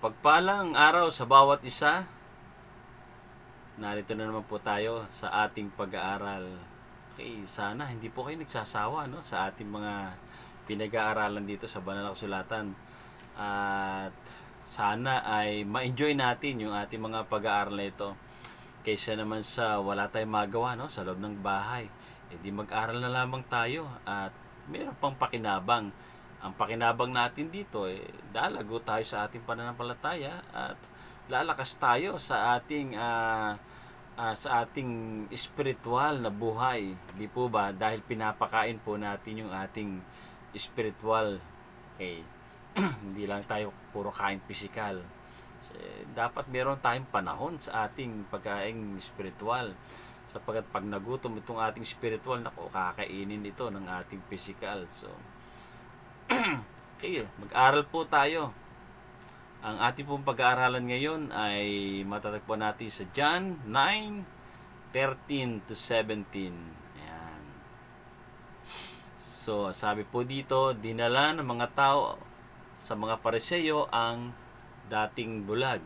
Mapagpalang araw sa bawat isa. Narito na naman po tayo sa ating pag-aaral. Okay, sana hindi po kayo nagsasawa sa ating mga pinag-aaralan dito sa Banal na Kasulatan. At sana ay ma-enjoy natin yung ating mga pag-aaral na ito. Kaysa naman sa wala tayong magawa sa loob ng bahay. E di mag-aral na lamang tayo at mayroon pang pakinabang. Ang pakinabang natin dito, lalago tayo sa ating pananampalataya at lalakas tayo sa ating spiritual na buhay. Di po ba? Dahil pinapakain po natin yung ating spiritual. Okay. Hindi lang tayo puro kain pisikal. Dapat meron tayong panahon sa ating pagkain spiritual. Sapagkat pag nagutom itong ating spiritual, kakainin ito ng ating physical. So, okay, mag-aral po tayo. Ang ating pong pag-aaralan ngayon ay matatagpuan natin sa John 9:13 to 17. Ayan. So, sabi po dito, dinala ng mga tao sa mga Pariseo ang dating bulag.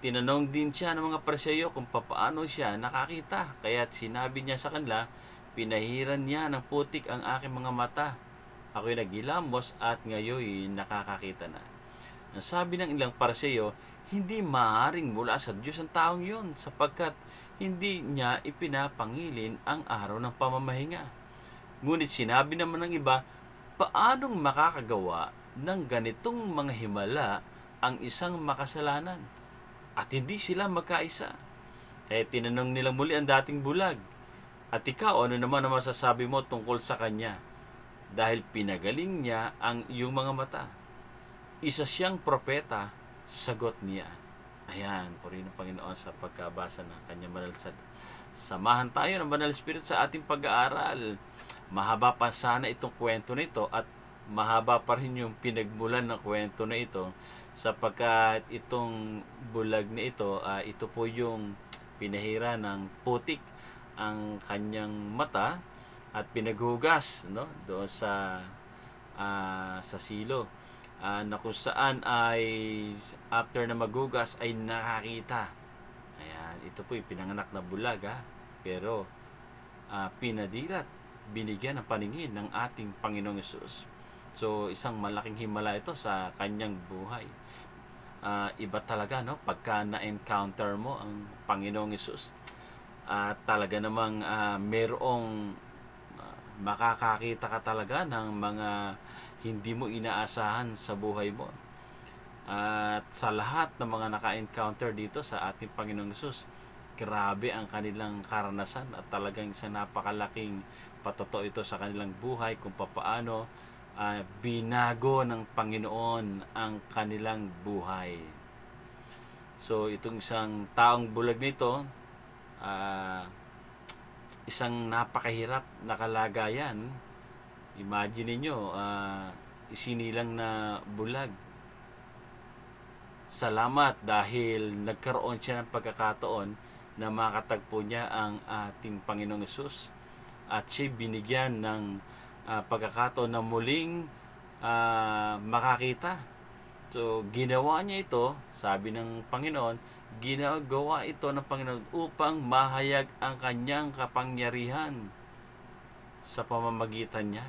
Tinanong din siya ng mga Pariseo kung paano siya nakakita. Kaya't sinabi niya sa kanila, pinahiran niya ng putik ang aking mga mata. Ako'y nagilamos at ngayon nakakakita na. Ang sabi ng ilang Pariseo, hindi maaaring mula sa Diyos ang taong yun sapagkat hindi niya ipinapangilin ang araw ng pamamahinga. Ngunit sinabi naman ng iba, paanong makakagawa ng ganitong mga himala ang isang makasalanan? At hindi sila magkaisa. Kaya tinanong nila muli ang dating bulag, at ikaw, ano naman ang masasabi mo tungkol sa kanya? Dahil pinagaling niya ang iyong mga mata. Isa siyang propeta, sagot niya. Ayan, purihin ng Panginoon sa pagkabasa ng kanyang banal sa samahan tayo ng Banal Spirit sa ating pag-aaral. Mahaba pa sana itong kwento nito at mahaba pa rin yung pinagmulan ng kwento na ito sapagkat itong bulag na ito, ito po yung pinahira ng putik ang kanyang mata at pinaghugas doon sa silo na kung saan ay after na maghugas ay nakakita. Ayan, ito po yung pinanganak na bulag pero pinadilat, binigyan ng paningin ng ating Panginoong Hesus. So isang malaking himala ito sa kanyang buhay. Iba talaga pagka na-encounter mo ang Panginoong Hesus at talaga namang merong makakakita ka talaga ng mga hindi mo inaasahan sa buhay mo. At sa lahat ng mga naka-encounter dito sa ating Panginoong Hesus, grabe ang kanilang karanasan at talagang isang napakalaking patotoo ito sa kanilang buhay kung paano binago ng Panginoon ang kanilang buhay. So itong isang taong bulag nito, isang napakahirap na kalagayan. Imagine niyo, isinilang na bulag. Salamat dahil nagkaroon siya ng pagkakataon na makatagpo niya ang ating Panginoong Hesus at siya binigyan ng pagkakataon na muling makakita. So ginawa niya ito, sabi ng Panginoon, ginagawa ito ng Panginoon upang mahayag ang kanyang kapangyarihan sa pamamagitan niya.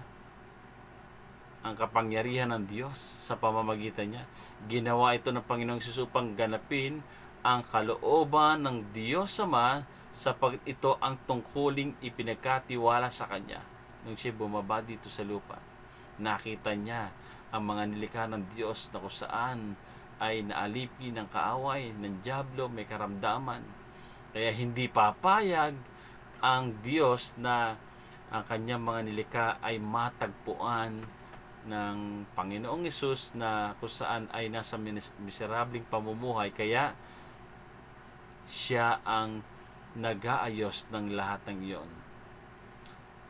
Ang kapangyarihan ng Diyos sa pamamagitan niya. Ginawa ito ng Panginoong Hesus upang ganapin ang kalooban ng Diyos Ama sapagkat ito ang tungkuling ipinagkatiwala sa Kanya. Nung siya bumaba dito sa lupa, nakita niya ang mga nilikha ng Diyos na kung saan ay naalipi ng kaaway ng dyablo, may karamdaman. Kaya hindi papayag ang Diyos na ang kanyang mga nilikha ay matagpuan ng Panginoong Hesus na kung saan ay nasa miserabling pamumuhay. Kaya siya ang nag-aayos ng lahat ng iyon.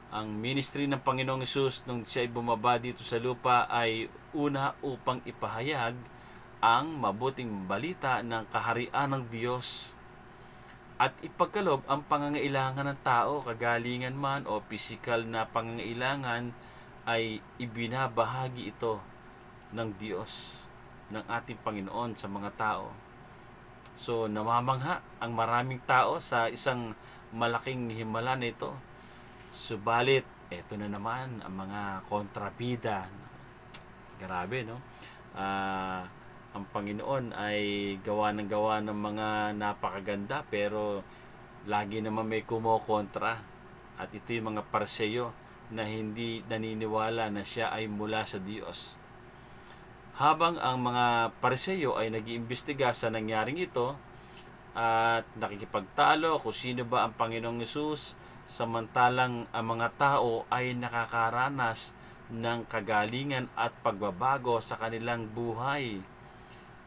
Ang ministry ng Panginoong Hesus nung siya ay bumaba dito sa lupa ay una upang ipahayag ang mabuting balita ng kaharian ng Diyos at ipagkaloob ang pangangailangan ng tao, kagalingan man o pisikal na pangangailangan, ay ibinabahagi ito ng Diyos. ng ating Panginoon sa mga tao. So namamangha ang maraming tao sa isang malaking himala na ito. Subalit, eto na naman ang mga kontrabida. Grabe, no? Ang Panginoon ay gawa ng mga napakaganda, pero lagi naman may kumokontra. At ito yung mga Parseyo na hindi naniniwala na siya ay mula sa Diyos. Habang ang mga Parseyo ay nag-iimbestiga sa nangyaring ito at nakikipagtalo kung sino ba ang Panginoong Hesus, samantalang ang mga tao ay nakakaranas ng kagalingan at pagbabago sa kanilang buhay.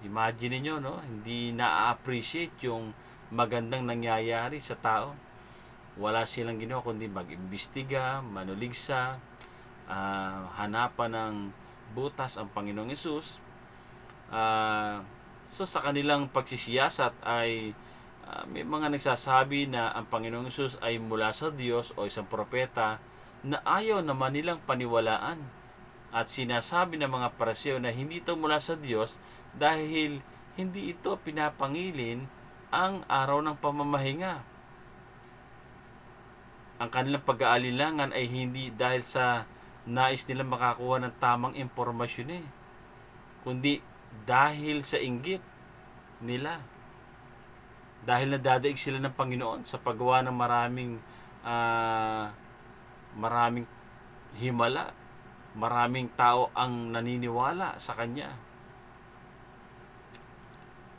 Imagine niyo, no? Hindi na-appreciate yung magandang nangyayari sa tao. Wala silang ginawa kundi mag-imbestiga, manuligsa, hanapan ng butas ang Panginoong Hesus. So sa kanilang pagsisiyasat ay may mga nagsasabi na ang Panginoong Hesus ay mula sa Diyos o isang propeta na ayaw naman nilang paniwalaan. At sinasabi ng mga Pariseo na hindi ito mula sa Diyos dahil hindi ito pinapangilin ang araw ng pamamahinga. Ang kanilang pag-aalilangan ay hindi dahil sa nais nilang makakuha ng tamang impormasyon kundi dahil sa inggit nila. Dahil nadadaig sila ng Panginoon sa paggawa ng maraming himala, maraming tao ang naniniwala sa Kanya.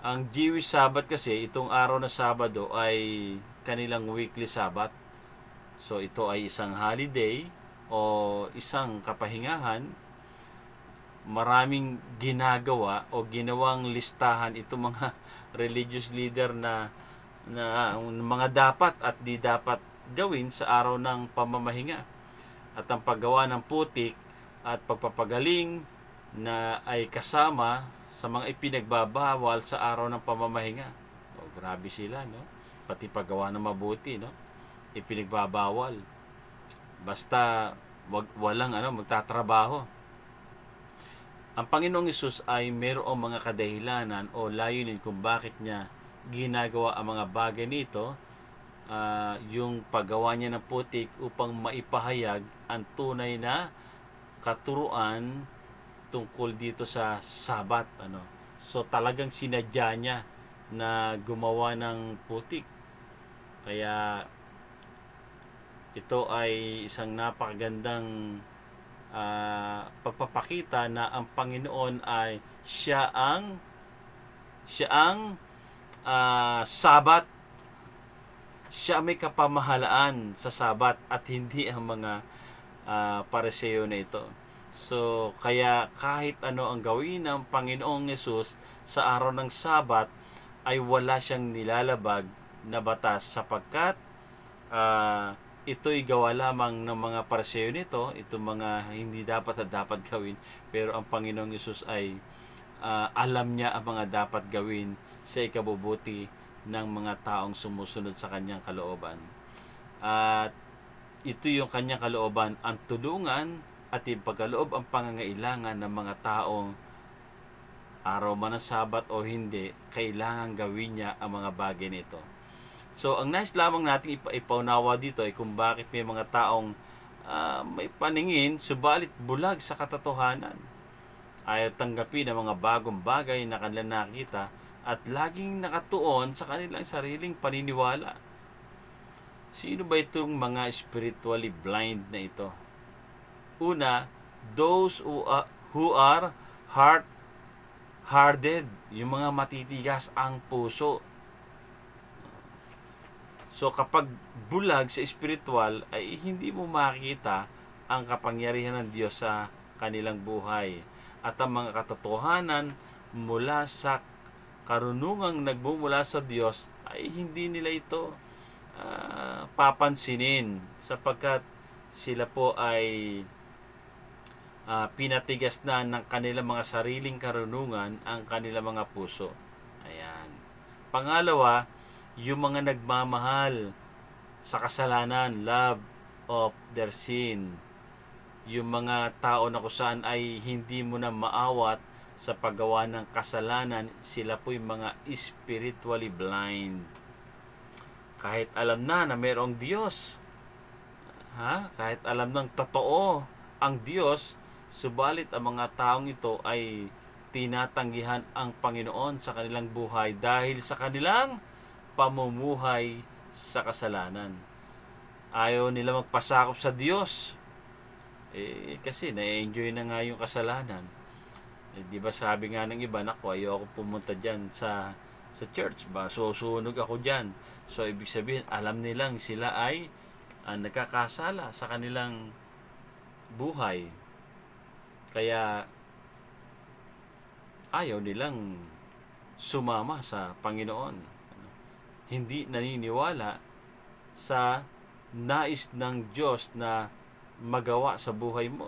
Ang Jewish Sabbath kasi, itong araw na Sabado ay kanilang weekly Sabbath. So ito ay isang holiday o isang kapahingahan. Maraming ginagawa o ginawang listahan itong mga religious leader na mga dapat at di dapat gawin sa araw ng pamamahinga. At ang paggawa ng putik at pagpapagaling na ay kasama sa mga ipinagbabawal sa araw ng pamamahinga. O, grabe sila, no? Pati paggawa ng mabuti, no? Ipinagbabawal. Basta walang magtatrabaho. Ang Panginoong Hesus ay mayroong mga kadahilanan o layunin kung bakit niya ginagawa ang mga bagay nito. Yung paggawa niya ng putik upang maipahayag ang tunay na katuruan tungkol dito sa Sabat. So talagang sinadya niya na gumawa ng putik. Kaya ito ay isang napakagandang pagpapakita na ang Panginoon ay siya ang Sabat. Siya may kapamahalaan sa Sabat at hindi ang mga Pariseo na ito. So kaya kahit ano ang gawin ng Panginoong Hesus sa araw ng Sabat ay wala siyang nilalabag na batas sapagkat ito'y gawa lamang ng mga Pariseo nito, itong mga hindi dapat gawin, pero ang Panginoong Hesus ay alam niya ang mga dapat gawin sa ikabubuti ng mga taong sumusunod sa kanyang kalooban. At ito yung kanyang kalooban, ang tulungan at ipagkaloob ang pangangailangan ng mga taong araw man ng Sabat o hindi, kailangan gawin niya ang mga bagay nito. So, ang nais lamang natin ipaunawa dito ay kung bakit may mga taong may paningin, subalit bulag sa katotohanan. Ayaw tanggapin ang mga bagong bagay na kanilang nakita at laging nakatuon sa kanilang sariling paniniwala. Sino ba itong mga spiritually blind na ito? Una, those who are hard-hearted, yung mga matitigas ang puso. So kapag bulag sa spiritual ay hindi mo makikita ang kapangyarihan ng Diyos sa kanilang buhay. At ang mga katotohanan mula sa karunungang nagmumula sa Diyos ay hindi nila ito papansinin sapagkat sila po ay pinatigas na ng kanilang mga sariling karunungan ang kanilang mga puso. Ayan. Pangalawa, yung mga nagmamahal sa kasalanan, love of their sin. Yung mga tao na kung saan ay hindi mo na maawat sa paggawa ng kasalanan, sila po'y mga spiritually blind. Kahit alam na mayroong Diyos, kahit alam ng totoo ang Diyos, subalit ang mga taong ito ay tinatanggihan ang Panginoon sa kanilang buhay dahil sa kanilang pamumuhay sa kasalanan. Ayaw nila magpasakop sa Diyos. Kasi na-enjoy na nga yung kasalanan. Di ba sabi nga ng iba, naku, ayaw ako pumunta dyan sa church ba? Susunog ako dyan. So, ibig sabihin, alam nilang sila ay nagkakasala sa kanilang buhay. Kaya, ayaw nilang sumama sa Panginoon. Hindi naniniwala sa nais ng Diyos na magawa sa buhay mo.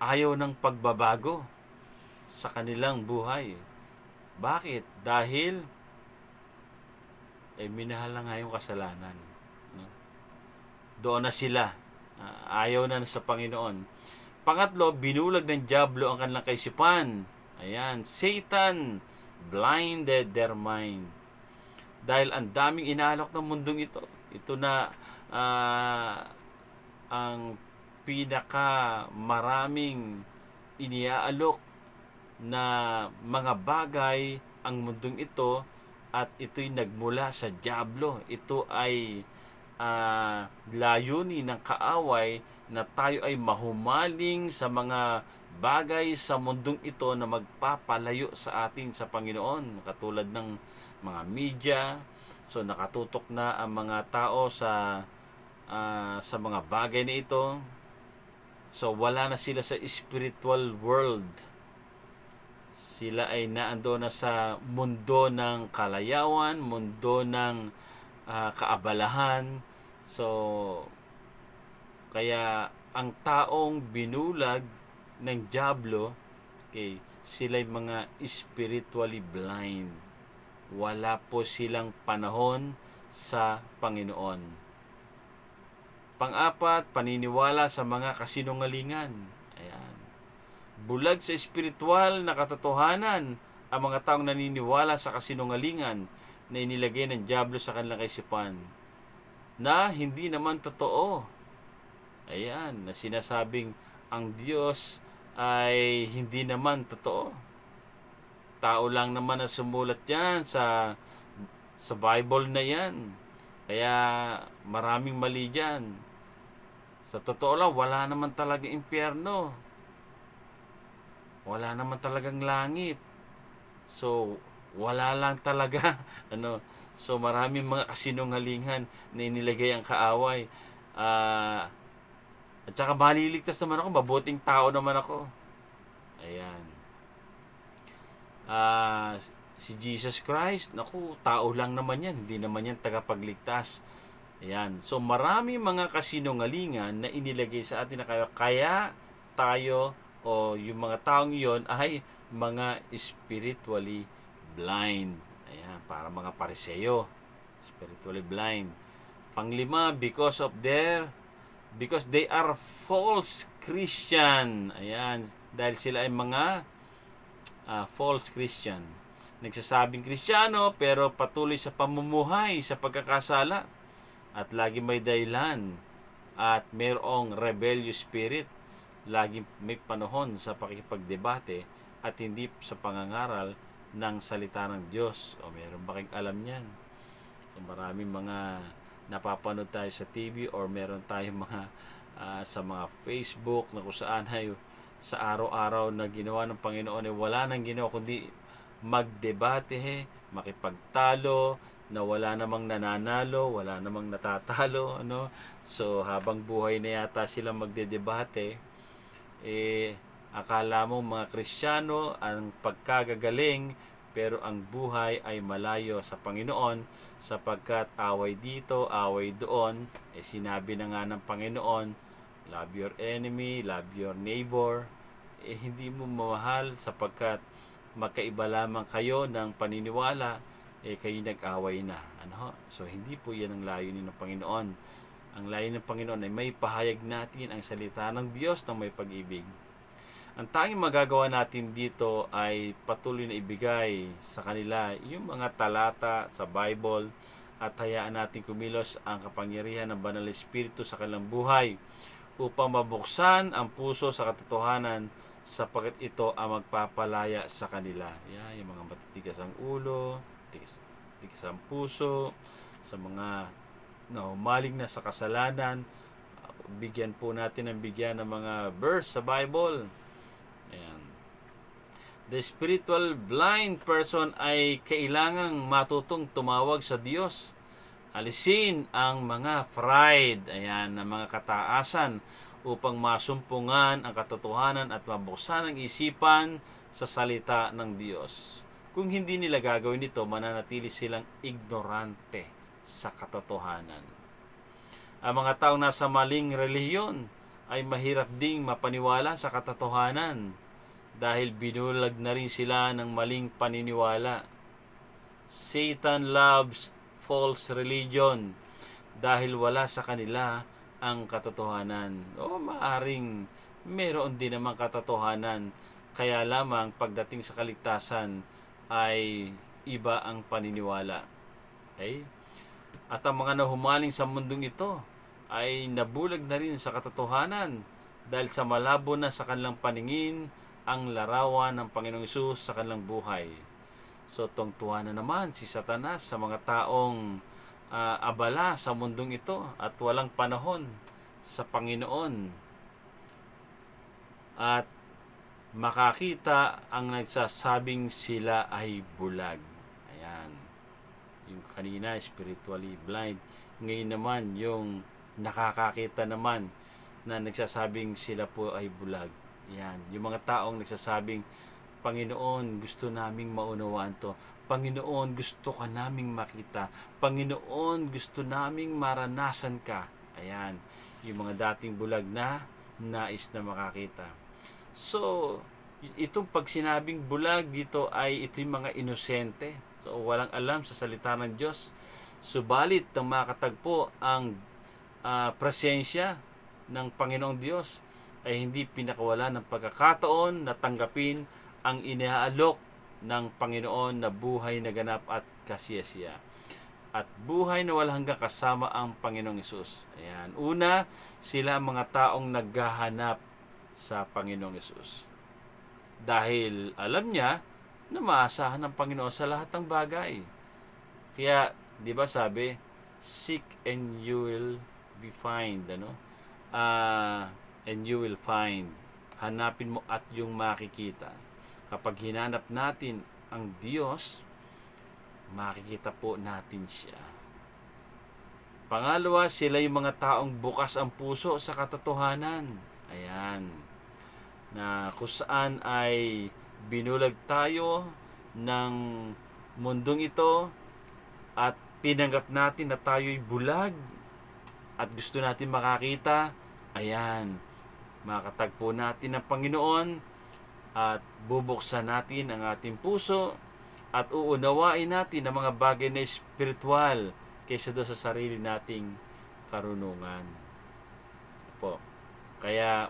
Ayaw ng pagbabago sa kanilang buhay. Bakit? Dahil minahal na nga yung kasalanan. Doon na sila. Ayaw na sa Panginoon. Pangatlo, binulag ng dyablo ang kanilang kaisipan. Ayan, Satan blinded their mind. Dahil ang daming inaalok ng mundong ito. Ito na ang pinaka maraming iniaalok na mga bagay ang mundong ito, at ito'y nagmula sa dyablo. Ito ay layunin ng kaaway na tayo ay mahumaling sa mga bagay sa mundong ito na magpapalayo sa atin sa Panginoon, katulad ng mga media. So nakatutok na ang mga tao sa mga bagay na ito. So wala na sila sa spiritual world. Sila ay naando na sa mundo ng kalayawan, mundo ng kaabalahan. So kaya ang taong binulag ng dyablo, sila'y mga spiritually blind. Wala po silang panahon sa Panginoon. Pang-apat, paniniwala sa mga kasinungalingan. Ayan. Bulag sa espiritual na katotohanan ang mga taong naniniwala sa kasinungalingan na inilagay ng dyablo sa kanilang kaisipan, na hindi naman totoo. Ayan, na sinasabing ang Diyos ay hindi naman totoo. Tao lang naman na sumulat yan sa Bible na yan. Kaya maraming mali dyan. Sa totoo lang, wala naman talagang impyerno. Wala naman talagang langit. So, wala lang talaga. So, maraming mga kasinungalingan na inilagay ang kaaway. At saka maliligtas naman ako, mabuting tao naman ako. Ayan. Si Jesus Christ, naku, tao lang naman yan. Hindi naman yan tagapagligtas. Ayan. So, marami mga kasinungalingan na inilagay sa atin na kaya tayo o yung mga taong iyon ay mga spiritually blind. Ayan, para mga Pariseo. Spiritually blind. Panglima, because they are false Christian. Ayan, dahil sila ay mga false Christian. Nagsasabing Kristiyano pero patuloy sa pamumuhay sa pagkakasala at lagi may dahilan at mayroong rebellious spirit. Lagi may panahon sa pakikipagdebate at hindi sa pangangaral ng salita ng Diyos. O meron ba kayong alam yan? So maraming mga napapanood tayo sa TV or meron tayong mga sa mga Facebook na kung saan ay sa araw-araw na ginawa ng Panginoon ay wala nang ginawa kundi magdebate, makipagtalo, na wala namang nananalo, wala namang natatalo, So habang buhay na yata sila magdedebate, akala mo mga Kristiyano ang pagkagagaling, pero ang buhay ay malayo sa Panginoon, sapagkat away dito, away doon. Sinabi na nga ng Panginoon, love your enemy, love your neighbor. Hindi mo mamahal sapagkat magkaiba lamang kayo ng paniniwala, kayo nag-away na. So hindi po yan ang layunin ng Panginoon. Ang layunin ng Panginoon ay may pahayag natin ang salita ng Diyos ng may pag-ibig. Ang tanging magagawa natin dito ay patuloy na ibigay sa kanila yung mga talata sa Bible at hayaan natin kumilos ang kapangyarihan ng Banal na Espiritu sa kanilang buhay upang mabuksan ang puso sa katotohanan sapagkat ito ang magpapalaya sa kanila. Yan, yung mga matitigas ang ulo, tigas ang puso, sa mga nahumaling na sa kasalanan, bigyan po natin ng bigyan ng mga verse sa Bible. Ayan. The spiritual blind person ay kailangang matutong tumawag sa Diyos. Alisin ang mga pride, ayan, ng mga kataasan upang masumpungan ang katotohanan at mabuksan ang isipan sa salita ng Diyos. Kung hindi nila gagawin ito, mananatili silang ignorante sa katotohanan. Ang mga taong nasa maling relihiyon ay mahirap ding mapaniwala sa katotohanan dahil binulag na rin sila ng maling paniniwala. Satan loves false religion dahil wala sa kanila ang katotohanan. O maaring meron din namang katotohanan, kaya lamang pagdating sa kaligtasan ay iba ang paniniwala. Okay? At ang mga nahumaling sa mundong ito ay nabulag na rin sa katotohanan dahil sa malabo na sa kanilang paningin ang larawan ng Panginoong Hesus sa kanilang buhay. So tungtuhan na naman si Satanas sa mga taong abala sa mundong ito at walang panahon sa Panginoon at makakita ang nagsasabing sila ay bulag. Ayan. Yung kanina, spiritually blind. Ngayon naman, yung nakakakita naman na nagsasabing sila po ay bulag. Yan. Yung mga taong nagsasabing, Panginoon, gusto naming maunawaan to. Panginoon, gusto ka naming makita. Panginoon, gusto naming maranasan ka. Ayan. Yung mga dating bulag na nais na makakita. So, itong pag sinabing bulag dito ay ito yung mga inosente. So, walang alam sa salita ng Diyos. Subalit, nang makatagpo ang presensya ng Panginoong Diyos, ay hindi pinakawala ng pagkakataon na tanggapin ang inaalok ng Panginoon na buhay na ganap at kasiyasiya. At buhay na walang hanggang kasama ang Panginoong Hesus. Ayan. Una, sila mga taong naghahanap sa Panginoong Hesus. Dahil alam niya na maasahan ng Panginoon sa lahat ng bagay. Kaya, di ba sabi, seek and you will be find, ano? And you will find. Hanapin mo at yung makikita. Kapag hinanap natin ang Diyos, makikita po natin siya. Pangalawa, sila yung mga taong bukas ang puso sa katotohanan. Ayan. Na kung saan ay binulag tayo ng mundong ito at tinanggap natin na tayo'y bulag at gusto natin makakita. Ayan. Makatagpo natin ng Panginoon at bubuksan natin ang ating puso at uunawain natin ang mga bagay na espiritual kaysa doon sa sarili nating karunungan. Po. Kaya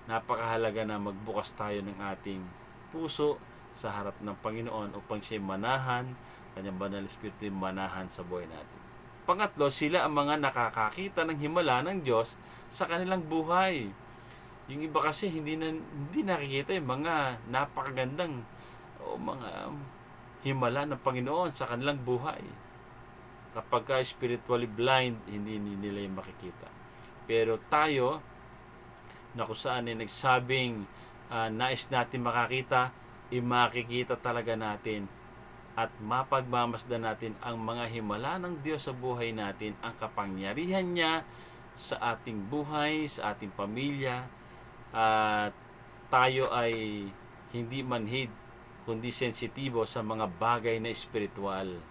napakahalaga na magbukas tayo ng ating puso sa harap ng Panginoon upang siya manahan, kanyang banal espiritu manahan sa buhay natin. Pangatlo, sila ang mga nakakakita ng himala ng Diyos sa kanilang buhay. Yung iba kasi hindi nakikita yung mga napakagandang o mga himala ng Panginoon sa kanilang buhay. Kapag ka spiritually blind, hindi nila yung makikita. Pero tayo, na kung saan ay nagsabing nais natin makakita, makikita talaga natin at mapagmamasdan natin ang mga himala ng Diyos sa buhay natin, ang kapangyarihan niya sa ating buhay, sa ating pamilya, at tayo ay hindi manhid kundi sensitibo sa mga bagay na espiritual.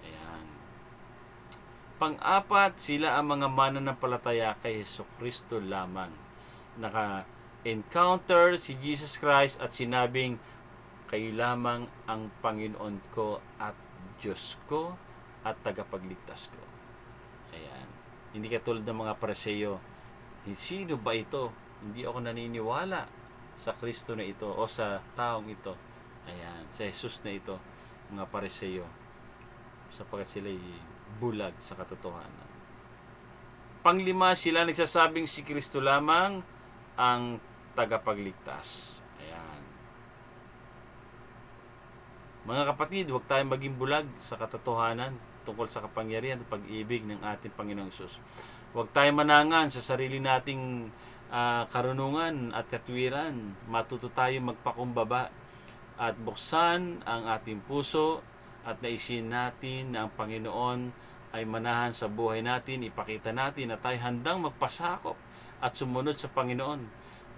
Ayan. Pang-apat, sila ang mga mananampalataya kay Jesucristo lamang. Naka-encounter si Jesus Christ at sinabing, kayo lamang ang Panginoon ko at Diyos ko at tagapagligtas ko. Ayan. Hindi katulad ng mga Pariseo. Sino ba ito? Hindi ako naniniwala sa Kristo na ito o sa taong ito. Ayan, sa Jesus na ito, mga Pariseo, sapagkat sila'y bulag sa katotohanan. Panglima, sila nagsasabing si Kristo lamang ang tagapagligtas. Ayan. Mga kapatid, huwag tayong maging bulag sa katotohanan tungkol sa kapangyarihan at pag-ibig ng ating Panginoong Hesus. Huwag tayong manangan sa sarili nating karunungan at katwiran. Matuto tayong magpakumbaba at buksan ang ating puso at naisin natin na ang Panginoon ay manahan sa buhay natin. Ipakita natin na tayo handang magpasakop at sumunod sa Panginoon.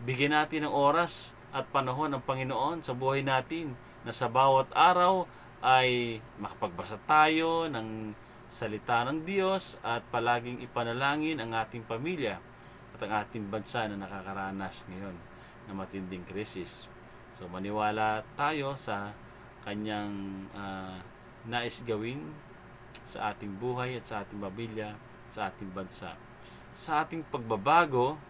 Bigyan natin ng oras at panahon ng Panginoon sa buhay natin, na sa bawat araw ay makapagbasa tayo ng salita ng Diyos at palaging ipanalangin ang ating pamilya at ang ating bansa na nakakaranas ngayon ng matinding krisis. So maniwala tayo sa kanyang nais gawin sa ating buhay at sa ating pamilya, sa ating bansa. Sa ating pagbabago,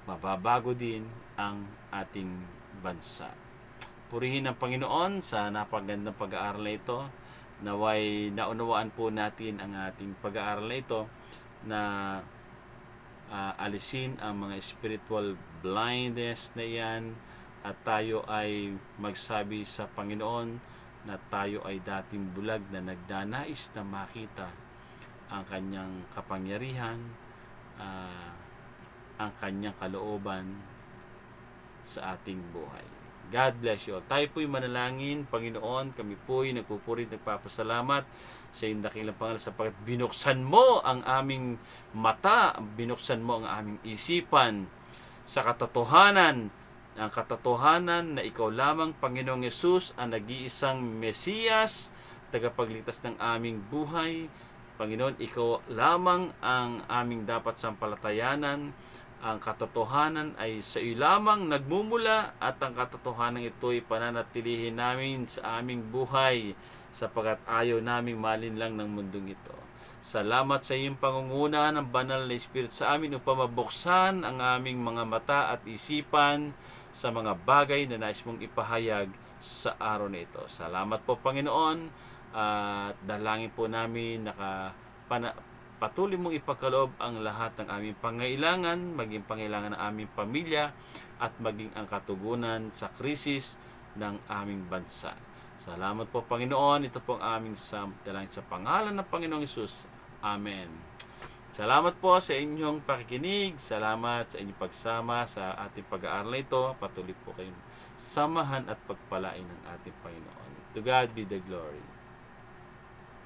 mababago din ang ating bansa. Purihin ang Panginoon sa napagandang pag-aaral na ito. Naway naunawaan po natin ang ating pag-aaral na ito na alisin ang mga spiritual blindness na iyan at tayo ay magsabi sa Panginoon na tayo ay dating bulag na nagdanais na makita ang kanyang kapangyarihan, ang kanyang kalooban sa ating buhay. God bless you all. Tayo po'y manalangin. Panginoon, kami po'y nagpupuri, nagpapasalamat sa iyong dakilang pangalan sapagkat binuksan mo ang aming mata, binuksan mo ang aming isipan sa katotohanan, ang katotohanan na ikaw lamang, Panginoong Hesus, ang nag-iisang Mesiyas, tagapagligtas ng aming buhay. Panginoon, ikaw lamang ang aming dapat sampalatayanan. Ang katotohanan ay sa iyo lamang nagmumula at ang katotohanan ito ay pananatilihin namin sa aming buhay sapagkat ayaw naming malinlang ng mundong ito. Salamat sa iyong pangunguna ng banal na Espiritu sa amin upang mabuksan ang aming mga mata at isipan sa mga bagay na nais mong ipahayag sa araw na ito. Salamat po, Panginoon, at dalangin po namin patuloy mong ipagkaloob ang lahat ng aming pangailangan, maging pangailangan ng aming pamilya at maging ang katugunan sa krisis ng aming bansa. Salamat po, Panginoon. Ito po ang aming dalangin sa pangalan ng Panginoong Hesus. Amen. Salamat po sa inyong pakikinig. Salamat sa inyong pagsama sa ating pag-aaral na ito. Patuloy po kayong samahan at pagpalain ng ating Panginoon. To God be the glory.